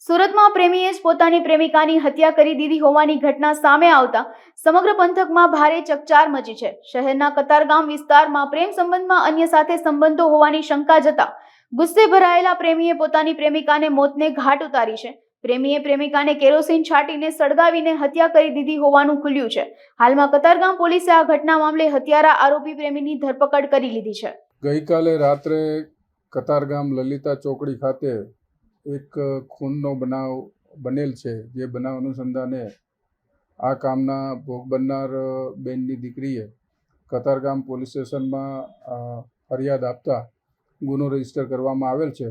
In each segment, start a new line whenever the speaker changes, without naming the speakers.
સુરતમાં પ્રેમીએ જ પોતાની પ્રેમિકાની હત્યા કરી દીધી હોવાની ઘટના સામે આવતા સમગ્ર પંથકમાં ભારે ચકચાર મચી છે। શહેરના કતારગામ વિસ્તારમાં પ્રેમ સંબંધમાં અન્ય સાથે સંબંધો હોવાની શંકા જતા ગુસ્સે ભરાયેલા પ્રેમીએ પોતાની પ્રેમિકાને મોતને ઘાટ ઉતારી છે। પ્રેમીએ પ્રેમિકાને કેરોસીન છાંટીને સળગાવીને હત્યા કરી દીધી હોવાનું ખુલ્યું છે। હાલમાં કતારગામ પોલીસે આ ઘટના મામલે હત્યારા આરોપી પ્રેમીની ધરપકડ કરી લીધી છે।
ગઈકાલે રાત્રે કતારગામ લલિતા ચોકડી ખાતે એક ખૂનનો બનાવ બનેલ છે, જે બનાવ અનુસંધાને આ કામના ભોગ બનનાર બેનની દીકરીએ કતારગામ પોલીસ સ્ટેશનમાં ફરિયાદ આપતા ગુનો રજીસ્ટર કરવામાં આવેલ છે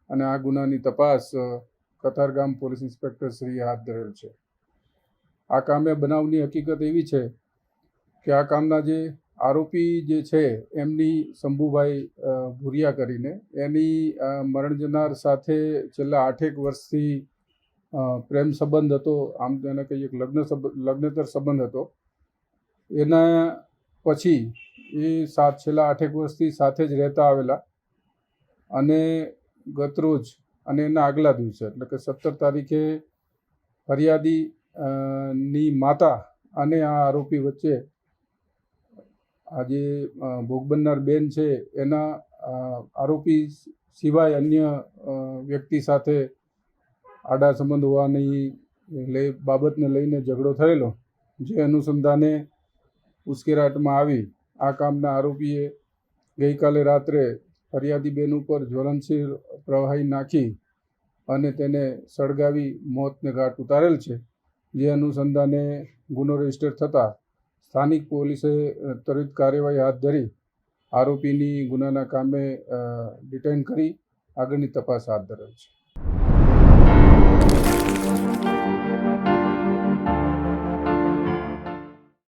અને આ ગુનાની તપાસ કતારગામ પોલીસ ઇન્સ્પેક્ટર શ્રીએ હાથ ધરેલ છે। આ કામે બનાવની હકીકત એવી છે કે આ કામના જે આરોપી જે છે એમની શંભુભાઈ ભુરિયા કરીને એની મરણ જનાર સાથે છેલ્લા 8 વર્ષથી પ્રેમ સંબંધ હતો, આમ તેને કહીએ કે લગ્નેતર સંબંધ હતો। એના પછી એ છેલ્લા 8 વર્ષથી સાથે જ રહેતા આવેલા અને ગતરોજ અને એના આગલા દિવસે એટલે કે 17 તારીખે ફરિયાદી ની માતા અને આ આરોપી વચ્ચે આજે ભોગ બનનાર બેન છે એના આરોપી સિવાય અન્ય વ્યક્તિ સાથે આડા સંબંધ હોવાની બાબતને લઈને ઝઘડો થયેલો, જે અનુસંધાને ઉશ્કેરાટમાં આવી આ કામના આરોપીએ ગઈકાલે રાત્રે ફરિયાદી બેન ઉપર જ્વલનશીલ પ્રવાહી નાખી અને તેને સળગાવી મોતને ઘાટ ઉતારેલ છે। જે અનુસંધાને ગુનો રજીસ્ટર થતાં સ્થાનિક પોલીસે ત્વરિત કાર્યવાહી હાથ ધરી આરોપીની ગુનાના કામે ડિટેઇન કરી આગળની તપાસ હાથ ધરેલ છે।